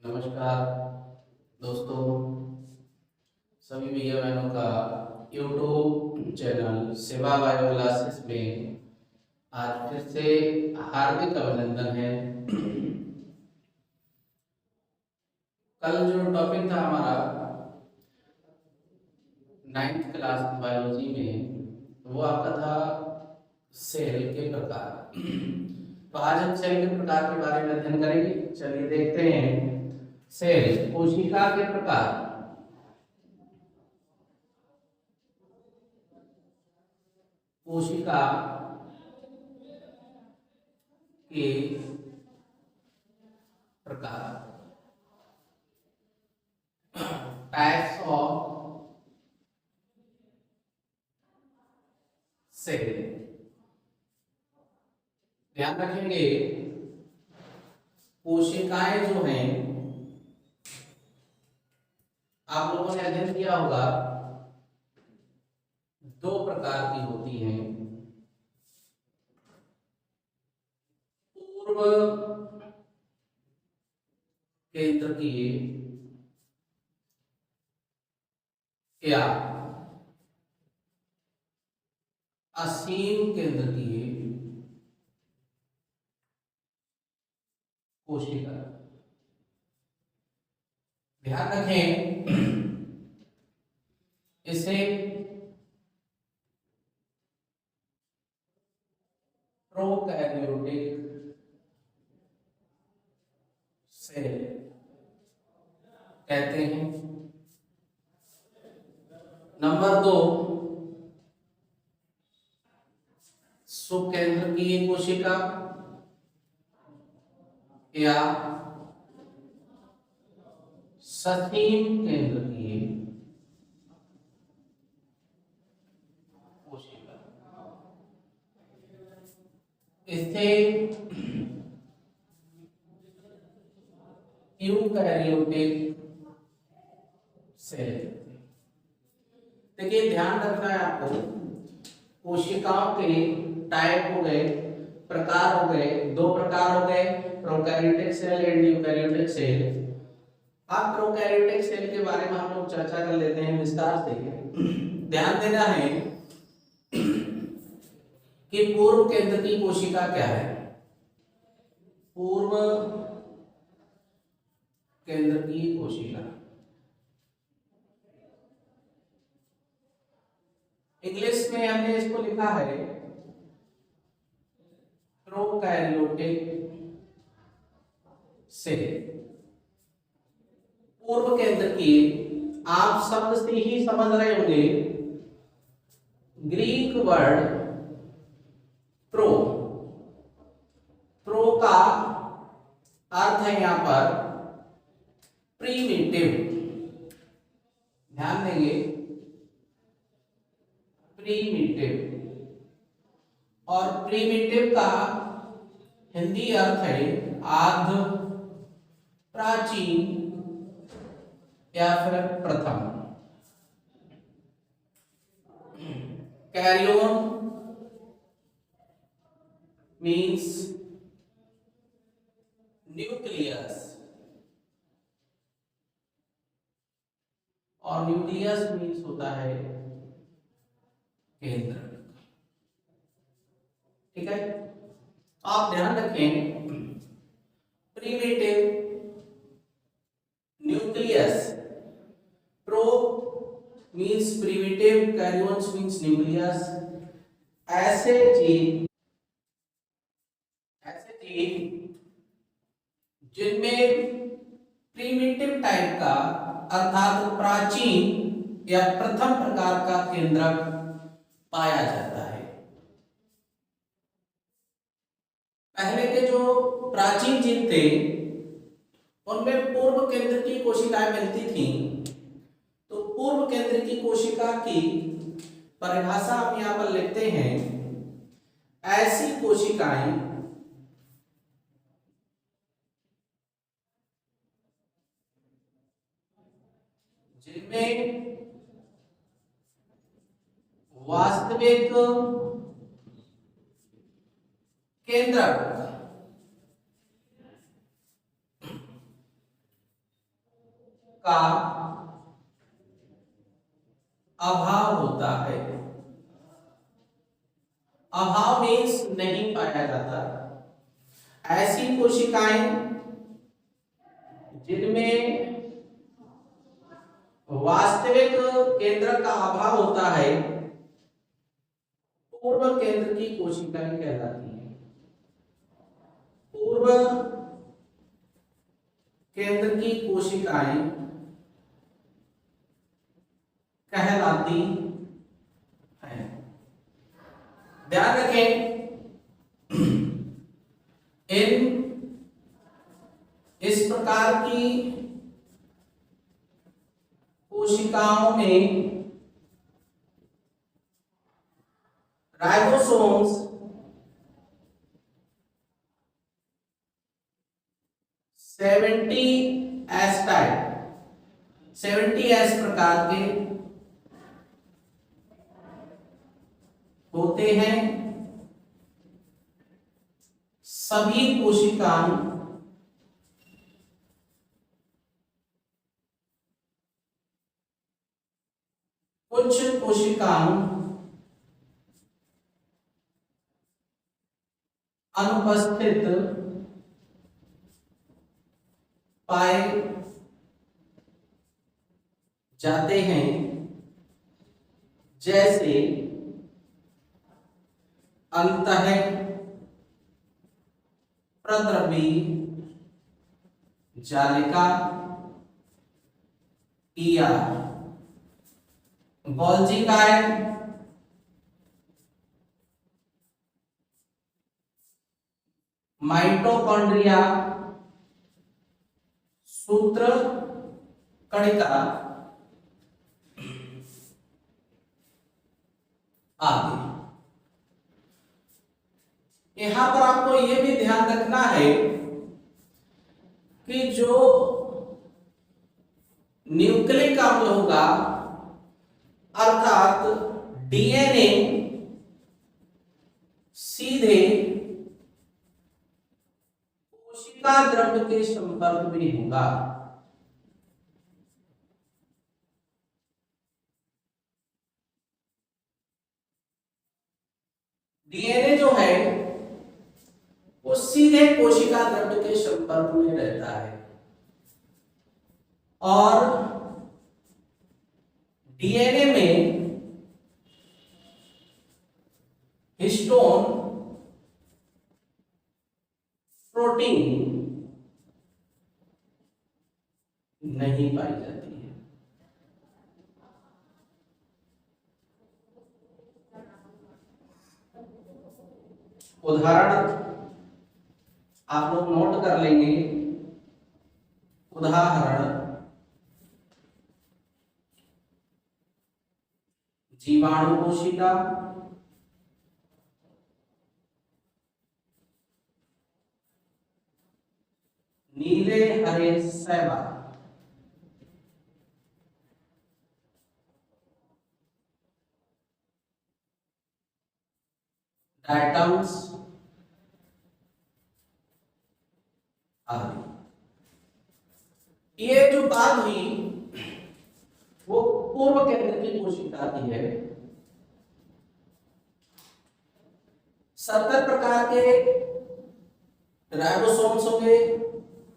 नमस्कार दोस्तों, सभी भैया बहनों का यूट्यूब चैनल सेवा बायो क्लासेस में आज फिर से हार्दिक अभिनंदन है। कल जो टॉपिक था हमारा 9th क्लास बायोलॉजी में, वो आपका था सेल के प्रकार। तो आज हम सेल के प्रकार के बारे में अध्ययन करेंगे। चलिए देखते हैं। सेल कोशिका के प्रकार। कोशिका के प्रकार, टाइप्स ऑफ सेल। ध्यान रखेंगे, कोशिकाएं जो हैं, आप लोगों ने अध्ययन किया होगा, दो प्रकार की होती हैं। पूर्व केंद्रकीय या असीम केंद्रकीय कोशिका। ध्यान रखें, इसे प्रोकैरियोटिक सेल कहते हैं। नंबर 2, सुकेंद्रकीय कोशिका या ससीम केंद्रकीय कोशिका। इसे यूकैरियोटिक सेल। देखिए, ध्यान रखना है आपको, कोशिकाओं के टाइप हो गए, प्रकार हो गए, दो प्रकार हो गए, prokaryotic cell and eukaryotic cell. अब प्रोकैरियोटिक सेल के बारे में हम लोग चर्चा कर लेते हैं विस्तार से। ध्यान देना है कि पूर्व केंद्र की कोशिका क्या है। पूर्व केंद्र की कोशिका, इंग्लिश में हमने इसको लिखा है प्रोकैरियोटिक सेल। पूर्व केंद्र की, आप शब्द से ही समझ रहे होंगे, ग्रीक वर्ड प्रो। प्रो का अर्थ है यहां पर प्रीमिटिव। ध्यान देंगे, प्रीमिटिव। और प्रीमिटिव का हिंदी अर्थ है आद्य, प्राचीन या फिर प्रथम। कैरियन मीन्स न्यूक्लियस, और न्यूक्लियस मीन्स होता है केंद्र। ठीक है, आप ध्यान रखें, primitive, nucleus, pro means primitive, karyons means nucleus. ऐसे जीव जिनमें प्रीमिटिव टाइप का अर्थात प्राचीन या प्रथम प्रकार का केंद्रक पाया जाता है। पहले के जो प्राचीन जीव थे, उनमें पूर्व केंद्र की कोशिकाएं मिलती थीं। तो पूर्व केंद्र की कोशिका की परिभाषा हम यहां पर लिखते हैं, ऐसी कोशिकाएं जिनमें वास्तविक केंद्रक का अभाव होता है। अभाव मीन्स नहीं पाया जाता। ऐसी कोशिकाएं जिनमें वास्तविक केंद्र का अभाव होता है, पूर्व केंद्र की कोशिकाएं कहलाती हैं। पूर्व केंद्र की कोशिकाएं कहलाती हैं। ध्यान रखें, इस प्रकार की कोशिकाओं में राइबोसोम्स 70S टाइप, 70S प्रकार के होते हैं। सभी कोशिकाएं कुछ कोशिकाएं अनुपस्थित पाए जाते हैं, जैसे अंतः प्रद्रवी जालिका या गोल्जी कायन, माइटोकॉन्ड्रिया, सूत्र कणिका आदि। यहां पर आपको यह भी ध्यान रखना है कि जो न्यूक्लिक अम्ल होगा, अर्थात डीएनए सीधे कोशिका द्रव्य के संपर्क में होगा। डीएनए जो है वो सीधे कोशिका द्रव्य के संपर्क में रहता है और डीएनए में हिस्टोन प्रोटीन नहीं पाई जाती है। उदाहरण आप लोग नोट कर लेंगे। उदाहरण जीवाणु कोशिका, नीले हरे शैवाल, डायटम्स आदि। ये जो बात हुई वो पूर्व केंद्र की कोशिका की है। 70 प्रकार के राइबोसोम्स होंगे,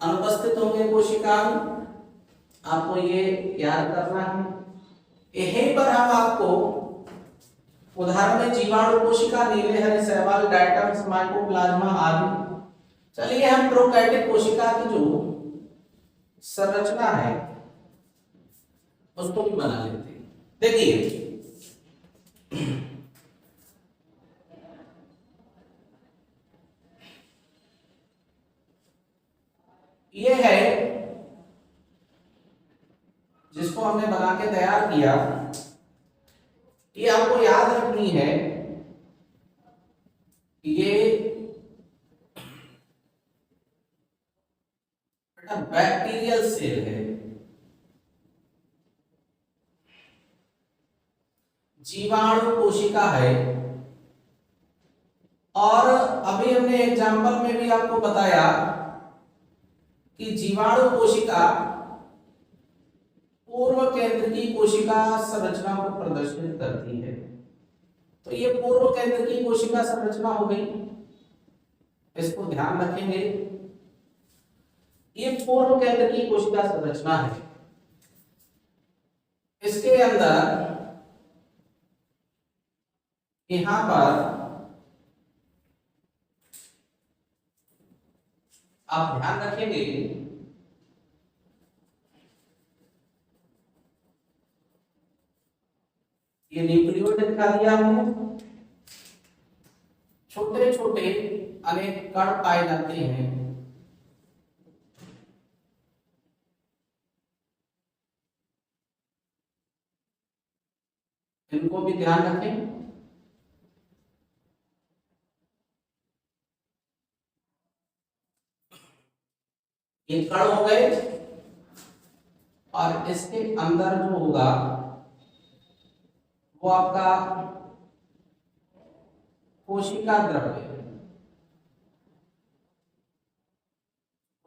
अनुपस्थित होंगे कोशिका। आपको ये याद करना है। यहीं पर हम आपको उदाहरण में जीवाणु कोशिका, नीले हरे शैवाल, डायटम्स, माइकोप्लाज्मा आदि। चलिए हम प्रोकैरियोटिक कोशिका की जो संरचना है उसको भी बना लेते हैं। देखिए, ये है जिसको हमने बना के तैयार किया। ये आपको याद रखनी है, ये बैक्टीरियल सेल है। जीवाणु कोशिका है। और अभी हमने एग्जाम्पल में भी आपको बताया कि जीवाणु कोशिका पूर्व केंद्र की कोशिका संरचना को प्रदर्शित करती है। तो ये पूर्व केंद्र की कोशिका संरचना हो गई, इसको ध्यान रखेंगे। ये पूर्व केंद्र की कोशिका संरचना है। इसके अंदर यहां पर आप ध्यान रखेंगे, ये न्यूक्लियोइड दिखा दिया हमने, छोटे छोटे अनेक कण पाए जाते हैं। इनको भी ध्यान रखें। ये कण हो गए, और इसके अंदर जो होगा वो आपका कोशिका द्रव्य,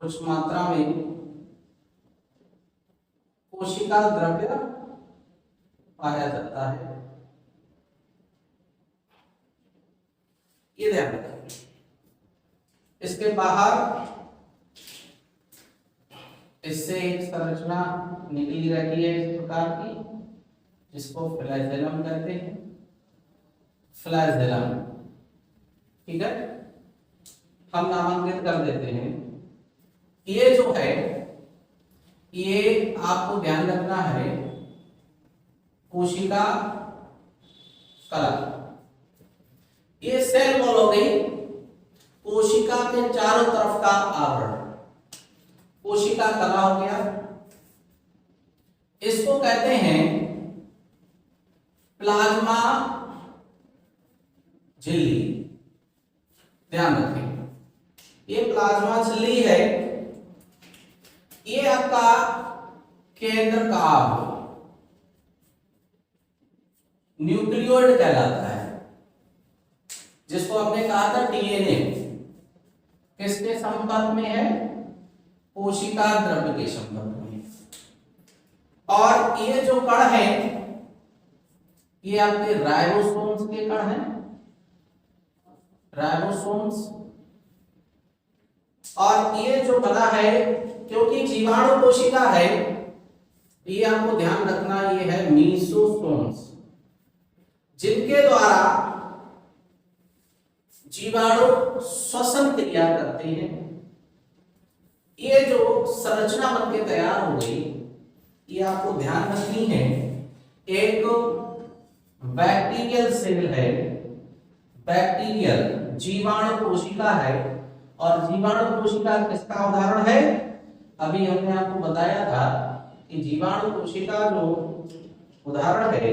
कुछ मात्रा में कोशिका द्रव्य पाया जाता है। ये ध्यान रखें। इसके बाहर इससे एक संरचना निकली रहती है इस प्रकार की, जिसको फ्लैजेलम कहते हैं। फ्लैजेलम, ठीक है, हम नामांकित कर देते हैं। ये जो है, ये आपको ध्यान रखना है, कोशिका कला। ये सेल वॉल हो गई, कोशिका के चारों तरफ का आवरण, कोशिका कला हो गया। इसको कहते हैं प्लाज्मा झिल्ली। ध्यान रखें, ये प्लाज्मा झिल्ली है, ये आपका केंद्र का न्यूक्लियोइड कहलाता है, जिसको हमने कहा था डीएनए किसके संपर्क में है, कोशिका द्रव्य के संपर्क में। और ये जो कण है, ये आपके राइबोसोम्स के कण हैं, राइबोसोम्स। और ये जो बना है, क्योंकि जीवाणु कोशिका है, ये आपको ध्यान रखना, ये है मीसोसोम्स, जिनके द्वारा जीवाणु श्वसन क्रिया करते हैं। ये जो संरचना बनके तैयार हो गई, ये आपको ध्यान रखनी है। एक बैक्टीरियल सेल है, बैक्टीरियल जीवाणु कोशिका है। और जीवाणु कोशिका किसका उदाहरण है, अभी हमने आपको बताया था कि जीवाणु कोशिका जो उदाहरण है,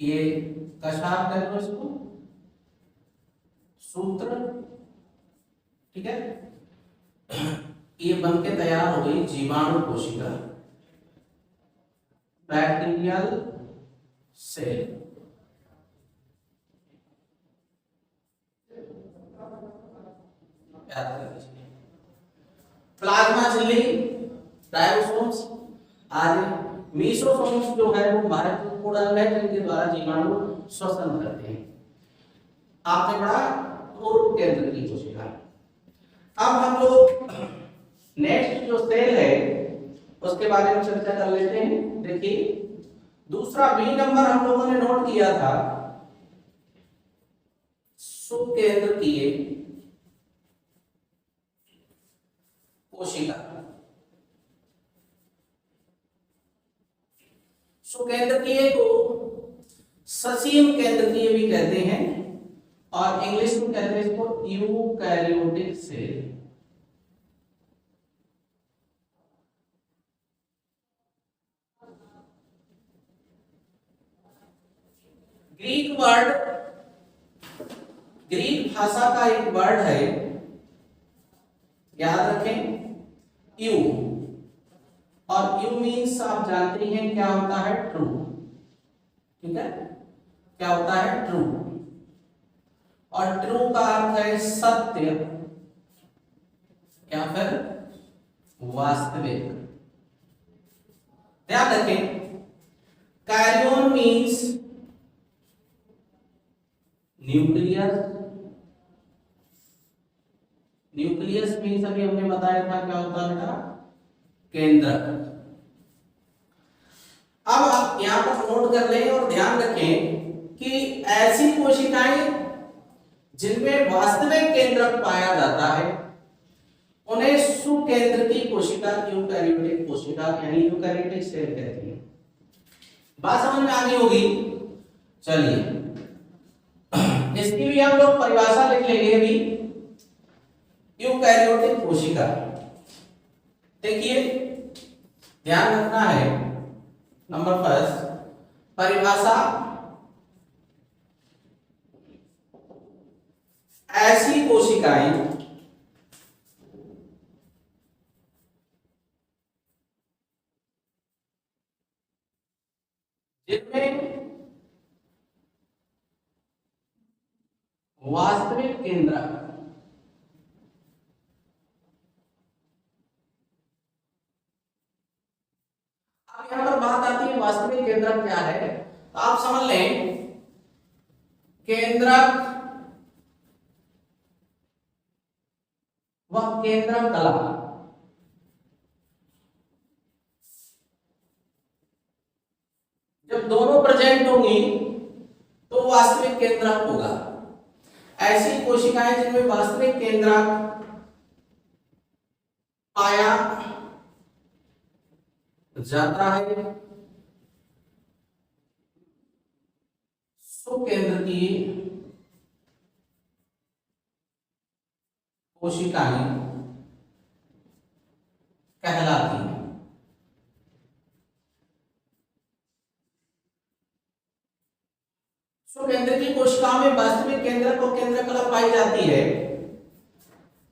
ये कशाप कह लो इसको, सूत्र, ठीक है। ये बनके तैयार हो गई जीवाणु कोशिका, बैक्टीरियल सेल। प्लाज्मा झिल्ली, राइबोसोम्स, आदि मीसोसोम्स जो है वो महत्वपूर्ण अंग है, जिनके द्वारा जीवाणु श्वसन करते हैं। आपने पढ़ा पूर्व केंद्र की कोशिका। अब हम लोग नेक्स्ट जो सेल है उसके बारे में चर्चा कर लेते हैं। देखिए, दूसरा बी नंबर हम लोगों ने नोट किया था, सुकेंद्रकीय कोशिका। सुकेंद्रकीय को ससीम केंद्रकीय भी कहते हैं, और इंग्लिश में कहते हैं इसको eukaryotic cell. Greek word, Greek भाषा का एक वर्ड है, याद रखें, यू। और यू मीन्स आप जानते हैं क्या होता है, ट्रू, ठीक है, क्या होता है, ट्रू। और ट्रू का अर्थ है सत्य या फिर वास्तविक। ध्यान रखें, karyon means nucleus. Nucleus means अभी हमने बताया था क्या होता है बेटा, केंद्रक। अब आप यहां पर नोट कर लें और ध्यान रखें कि ऐसी कोशिकाएं जिनमें वास्तविक केंद्रक पाया जाता है उन्हें सुकेंद्रकी कोशिका, यूकैरियोटिक कोशिका यानी यूकैरियोटिक सेल कहती है। बात समझ में आ गई होगी। चलिए इसकी भी हम लोग परिभाषा लिख लेंगे अभी। यूकैरियोटिक कोशिका, देखिए ध्यान रखना है, नंबर फर्स्ट परिभाषा, ऐसी कोशिकाएं जिनमें वास्तविक केंद्रक यहां पर बात आती है वास्तविक केंद्रक क्या है, तो आप समझ लें केंद्रक व केंद्रक कला। जब दोनों प्रेजेंट होंगी तो वास्तविक केंद्रक होगा। ऐसी कोशिकाएं जिनमें वास्तविक केंद्रक पाया जाता है, सुकेंद्रकी कोशिकाएं कहलाती हैं। सुकेंद्रकी कोशिकाओं में वास्तविक केंद्रक और केंद्रक कला पाई जाती है।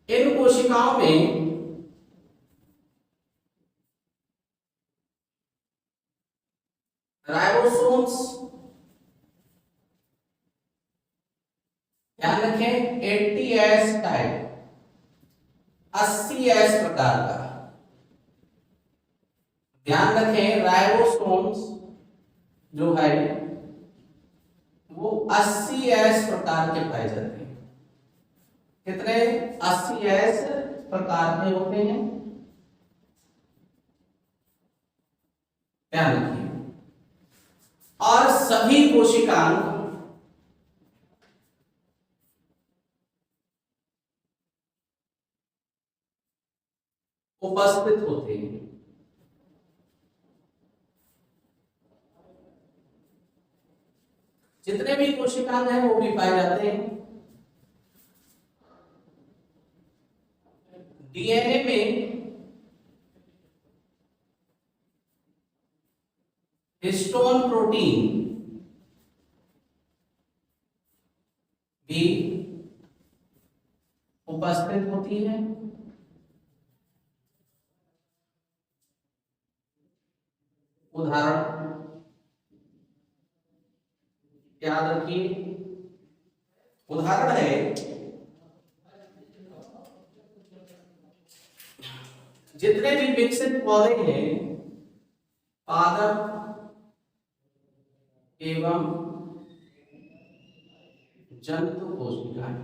इन कोशिकाओं में राइबोसोम्स, ध्यान रखें 80S टाइप, 80S प्रकार का, ध्यान रखें राइबोसोम्स जो है वो 80S प्रकार के पाए जाते हैं। कितने? 80S प्रकार के होते हैं, ध्यान रखिए। और सभी कोशिकांग उपस्थित होते हैं। जितने भी कोशिकांग हैं वो भी पाए जाते हैं। डीएनए में हिस्टोन प्रोटीन भी उपस्थित होती है। उदाहरण याद रखिए, उदाहरण है जितने भी विकसित पौधे हैं पादप एवं जंतु कोशिकाएं,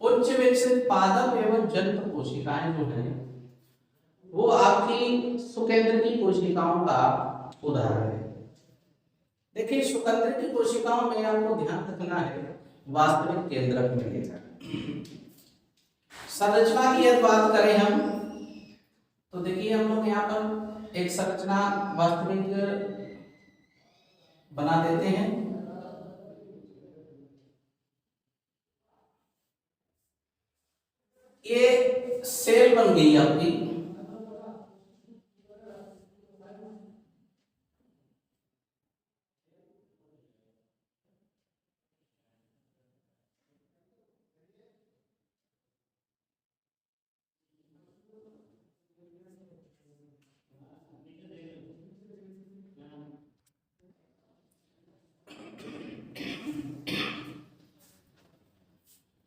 उच्च विकसित पादप एवं जंतु कोशिकाएं जो है वो आपकी सुकेंद्रकी कोशिकाओं का उदाहरण है। देखिए सुकेंद्रकी कोशिकाओं में आपको ध्यान रखना है वास्तविक केंद्रक मिलेगा। संरचना की यदि बात करें हम तो देखिए हम लोग यहाँ पर एक संरचना वास्तविक बना देते हैं। ये सेल बन गई आपकी,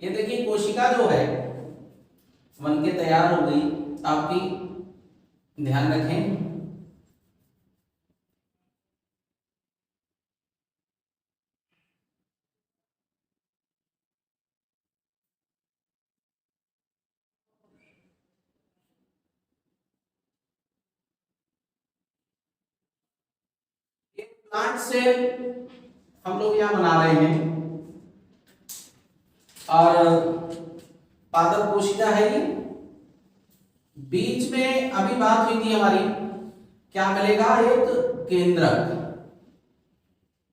ये देखिए कोशिका जो है बन के तैयार हो गई। आपकी ध्यान रखें। प्लांट सेल हम लोग यहाँ बना रहे हैं और पादप कोशिका है ये। बीच में अभी बात हुई थी हमारी, क्या मिलेगा, एक केंद्रक।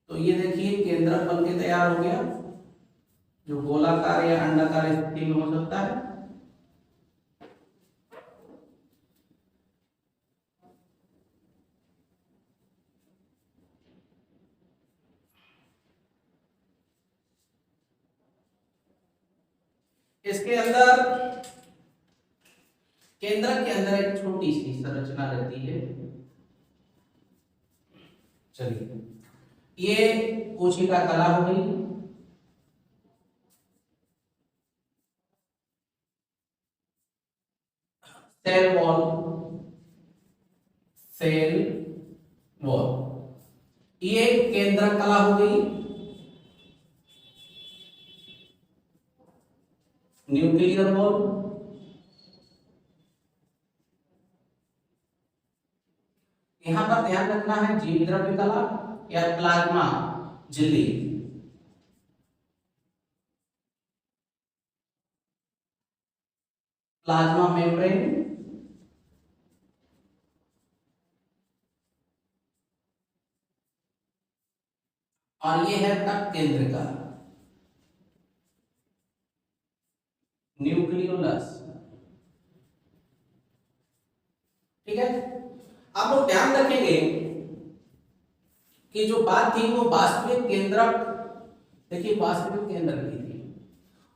तो ये देखिए केंद्रक बन के तैयार हो गया, जो गोलाकार या अंडाकार स्थिति में हो सकता है। इसके अंदर, केंद्रक के अंदर एक छोटी सी संरचना रहती है। चलिए, ये कोशिका कला हो गई। सेल वॉल, सेल वॉल, ये केंद्रक कला हो गई। न्यूक्लियर वॉल, यहां पर ध्यान रखना है जीव द्रव्य कला या प्लाज्मा झिल्ली। प्लाज्मा मेम्ब्रेन, और ये है तक केंद्रिका, न्यूक्लियोलस। ठीक है, आप लोग ध्यान रखेंगे कि जो बात थी वो वास्तविक केंद्रक, देखिए वास्तविक केंद्रक की थी,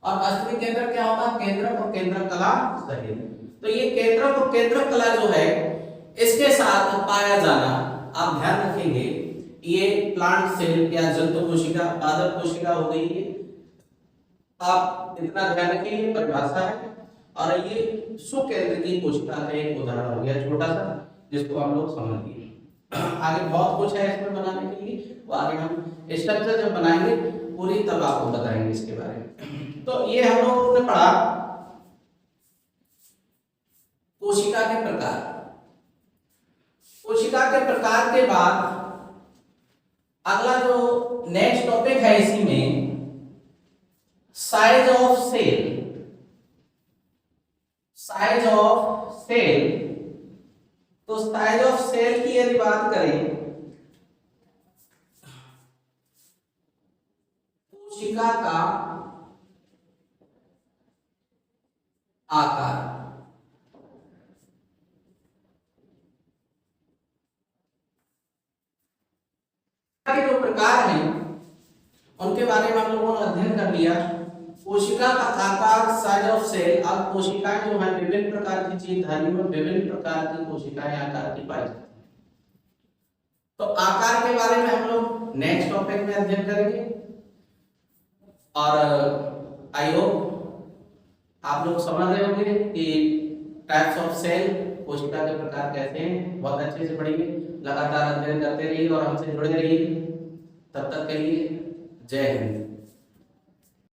और वास्तविक केंद्रक क्या होगा, केंद्रक और केंद्रक कला सहित। तो ये केंद्रक और केंद्रक कला जो है, इसके साथ पाया जाना, आप ध्यान रखेंगे, ये प्लांट सेल या जंतु कोशिका, पादप कोशिका हो गई है। आप इतना ध्यान रखिए, ये परिभाषा है, और ये सुकेंद्रकीय कोशिका का एक उदाहरण हो गया छोटा सा, जिसको हम लोग समझ लिए। आगे बहुत कुछ है इसमें बनाने के लिए, वो आगे हम स्ट्रक्चर जब बनाएंगे पूरी तब आपको बताएंगे इसके बारे में। तो ये हम लोगों ने पढ़ा कोशिका के प्रकार। कोशिका के प्रकार के बाद अगला जो नेक्स्ट टॉपिक है इसी में, size of cell. Size of cell, तो साइज ऑफ सेल की यदि बात करें, कोशिका का आकार, के जो प्रकार हैं उनके बारे में हम लोगों ने अध्ययन कर लिया। कोशिका का आकार, साइज ऑफ सेल। अब कोशिकाएं जो है विभिन्न प्रकार की चीजधारी में विभिन्न प्रकार की कोशिकाएं आकार की पाई जाती हैं। तो आकार के बारे में हम लोग नेक्स्ट टॉपिक में अध्ययन करेंगे, और आई होप आप लोग समझ रहे होंगे कि टाइप्स ऑफ सेल, कोशिका के प्रकार कैसे हैं। बहुत अच्छे से पढ़िए, लगातार अध्ययन करते रहिए और हमसे जुड़े रहिए। तब तक के लिए जय हिंद।